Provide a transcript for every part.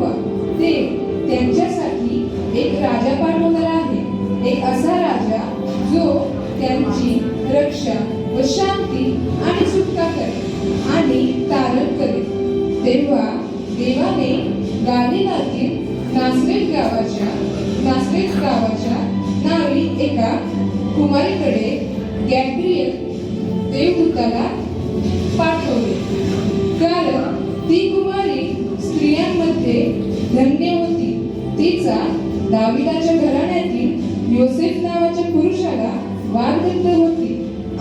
यहोवा देव त्यांच्यासाठी एक राजा पाठवणार आहे, एक असा राजा जो त्यांची रक्षा व शांती आणि सुटका करेल आणि तारण करेल. तेव्हा देवाने गालिलातील नासरेत गावाच्या नावी एका कुमारीकडे गॅब्रिएल देवदूताला पाठवले, कारण ती कुमारी स्त्रियांमध्ये धन्य होती. तिचा दाविदाच्या घराण्यातील योसेफ नावाच्या पुरुषाला वाग्दत्त होती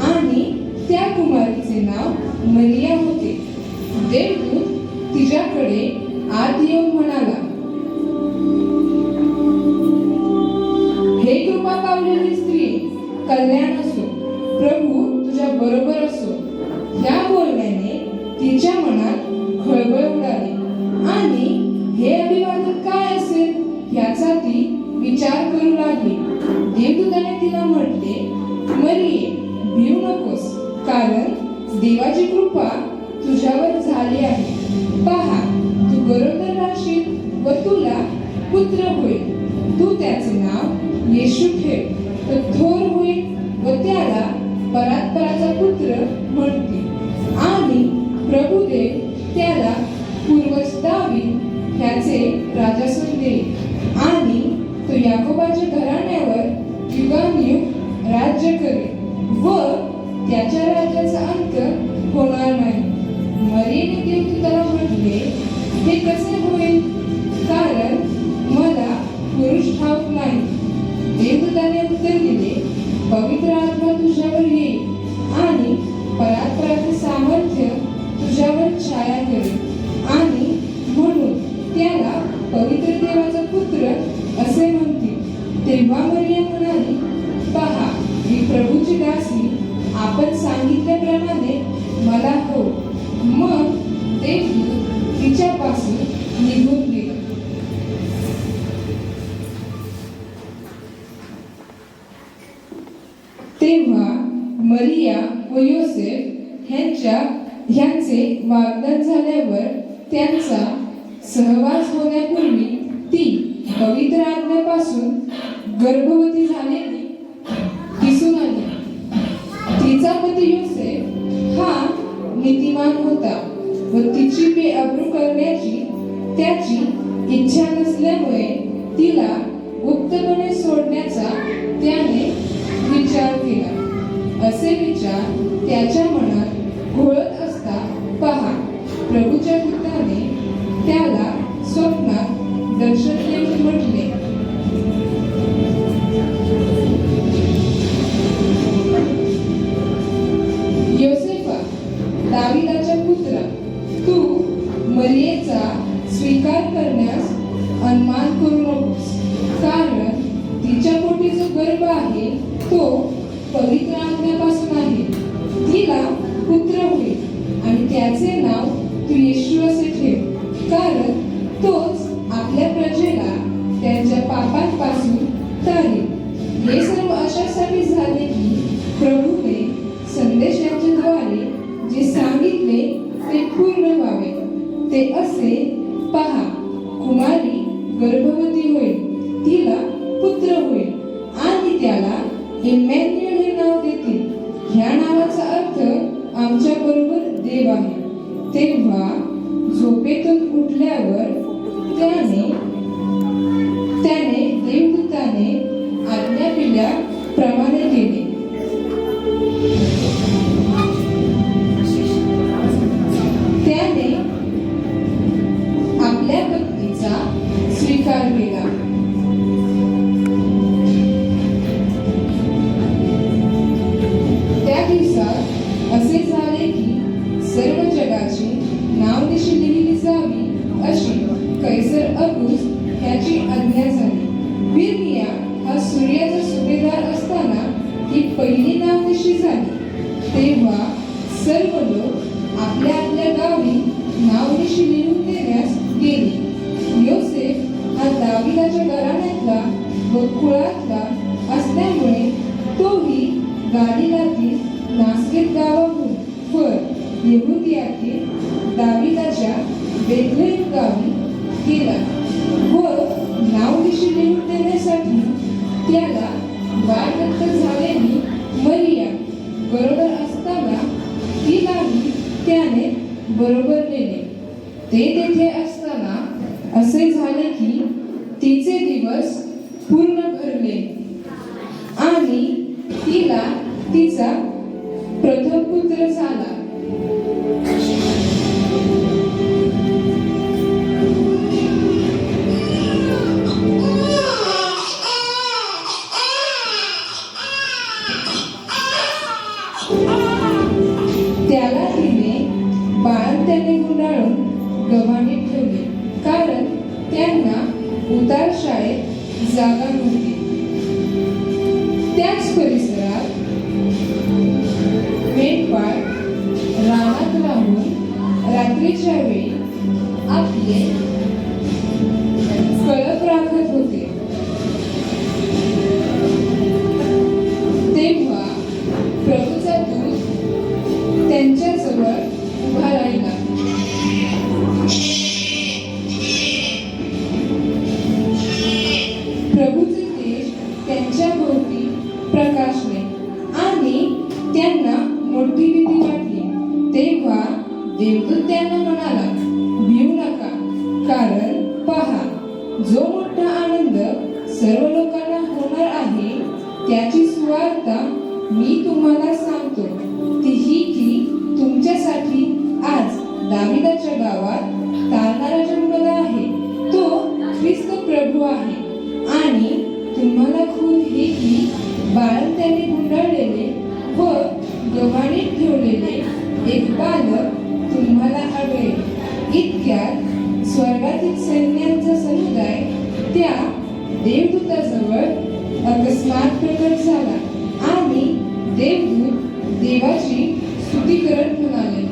आणि त्या कुमारीचे नाव मरिया होते. देवदूत तिच्याकडे आत येऊन म्हणाला, हे कृपा पावलेली स्त्री, कल्याण असो, प्रभू तुझ्या बरोबर असो. या बोलण्याने तिच्या मनात खळबळ उडाली आणि हे अभिवादन काय असेल याचा ती विचार करू लागली. देवदूताने तिला म्हटले, मरिये, भिऊ नकोस, कारण देवाची कृपा तुझ्यावर झाली आहे. पहा, तू गरोदर राहशील व तुला पुत्र होईल. तू त्याचे नाव येशू ठेव. तो थोर होईल व त्याला परात्पराचा पुत्र म्हणतील. आणि प्रभुदेव त्याला पूर्वज दावीद ह्याचे राजासन देईल आणि तो याकोबाच्या घराण्यावर युगानुयुग राज्य करेल व त्याच्या राज्याचा अंत होणार नाही. मरियेने देवदूताला म्हटले, हे कसे होईल, कारण मला पुरुष ठाऊक नाही. देवदूताने उत्तर दिले, पवित्र आत्मा तुझ्यावर येईल आणि परात्पराचे सामर्थ्य तुझ्यावर छाया करेल आणि म्हणून त्याला पवित्र देवाचा पुत्र असे म्हणतील. तेव्हा मरिया म्हणाली, पहा, मी प्रभूची दासी, आपण सांगितल्याप्रमाणे मला हो. मग देवदूत तिच्यापासून निघून गेला. तेव्हा मरिया व योसेफ ह्यांचे वाग्दान झाल्यावर त्यांचा सहवास होण्यापूर्वी ती पवित्र आत्म्यापासून गर्भवती झालेली दिसून आली. तिचा पती योसेफ हा नीतिमान होता व तिची बेअब्रू करण्याची त्याची इच्छा नसल्यामुळे तिला गुप्तपणे सोडण्याचा त्याने विचार केला. असे विचार त्याच्या मनात घोळत असता पहा, प्रभूच्या दूताने त्याला स्वप्नात दर्शन देऊन म्हटले, योसेफा, दाविदाच्या पुत्रा, तू मरियेचा स्वीकार करण्यास अनमान करू नकोस, कारण तिच्या पोटी जो गर्भ आहे तो पवित्र आत्म्यापासून आहे. तिला पुत्र होईल आणि त्याचे नाव तू येशू असे ठेव, कारण तोच आपल्या प्रजेला त्यांच्या पापांपासून तारेल. हे सर्व अशासाठी झाले की प्रभूने संदेशाच्याद्वारे जे सांगितले ते पूर्ण व्हावे. ते असे, पहा, कुमारी गर्भवती होईल, तिला पुत्र होईल आणि त्याला इम्मॅन्युएल हे नाव देतील. ह्या नावाचा अर्थ आमच्या बरोबर देव आहे. तेव्हा झोपेतून उठल्यावर त्याने देवदूताने आज्ञा दिल्याप्रमाणे केले. त्याने आपल्या पत्नीचा स्वीकार केला. त्या दिवसात असे झाले की सर्व जगाची नावनिशी लिहिली जावी अशी कैसर अगुस्त ह्याची आज्ञा झाली. क्विरिनिया हा सूर्याचा सुभेदार असताना ही पहिली नावनिशी झाली. तेव्हा सर्व लोक आपल्या आपल्या गावी नावनिशी लिहून देण्यास गेले. योसेफ हा दाविदाच्या घराण्यातला व कुळातला असल्यामुळे तोही गालिलातील नासरेत गावाहून वर यहुदियातील दाविदाच्या बेथलेहेम गावी गेला. असे झाले की तिचे दिवस पूर्ण भरले आणि तिला तिचा प्रथम पुत्र झाला. त्याला तिने बाळंत्याने गुंडाळून गव्हाणीत ठेवले, कारण त्यांना उतार शाळेत जागा नव्हती. त्याच परिसरात मेंढपाळ रानात राहून रात्रीच्या वेळी आपले कळप राखत होते. तेव्हा प्रभूचा दूत त्यांच्याजवळ उभा राहिला. प्रभूचे तेज त्यांच्या भोवती प्रकाशले आणि त्यांना मोठी भीती वाटली. तेव्हा देवदूत त्यांना म्हणाला, भिऊ नका, कारण पहा, जो मोठा आनंद सर्व लोकांना होणार आहे त्याची सुवार्ता मी तुम्हाला सांगतो. ती ही की तुमच्यासाठी आज दाविदाच्या गावात तारणारा जन्मला आहे. तो ख्रिस्त प्रभू आहे. आणि तुम्हाला खूप हे की बाळंत्याने गुंडाळलेले व गव्हाणीत ठेवलेले एक बालक तुम्हाला आढळेल. इतक्यात स्वर्गातील सैन्यांचा समुदाय त्या देवदूताजवळ अकस्मात प्रकट झाला आणि देवदूत देवाची स्तुती करत म्हणाले,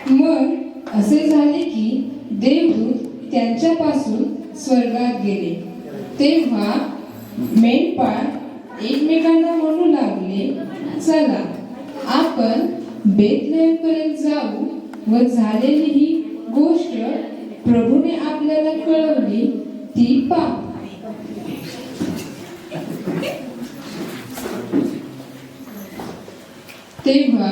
मग असे झाले की देवदूत त्यांच्यापासून स्वर्गात गेले. तेव्हा मेंढपाळ एकमेकांना म्हणू लागले, चला आपण बेथलेहमपर्यंत जाऊ व झालेली ही गोष्ट प्रभूने आपल्याला कळवली ती पहा. तेव्हा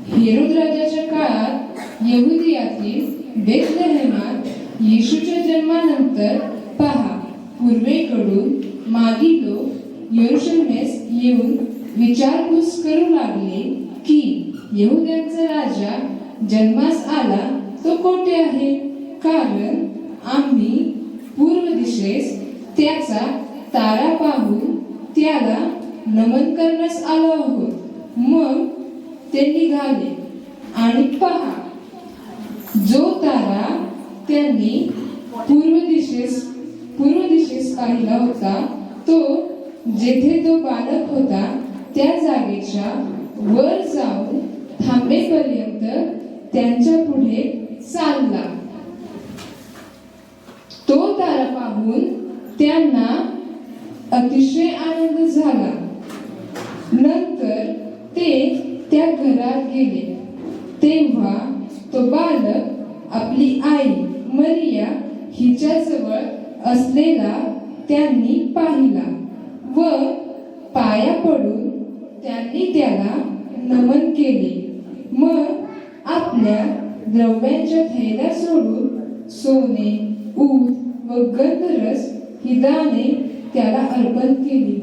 हेरोद राजाच्या काळात यहुदियातील बेथलेहेमात येशूच्या जन्मानंतर पहा, पूर्वेकडून मागी लोक यरूशलेमेस येऊन विचारपूस करू लागले की यहुद्यांचा राजा जन्मास आला तो कोठे आहे, कारण आम्ही पूर्व दिशेस त्याचा तारा पाहून त्याला नमन करण्यास आलो आहोत. मग ते निघाले आणि पहा, जो तारा त्यांनी पूर्व दिशेस पाहिला होता तो जेथे तो बालक होता त्या जागेच्या वर जाऊन थांबेपर्यंत त्यांच्या पुढे चालला. तो तारा पाहून त्यांना अतिशय आनंद झाला. नंतर ते त्या घरात गेले. तेव्हा तो बालक आपली आई मरिया हिच्याजवळ असलेला त्यांनी पाहिला व पाया पडून त्यांनी त्याला नमन केले. मग आपल्या द्रव्यांच्या थैल्या सोडून सोने, ऊद व गंधरस ही दाने त्याला अर्पण केली.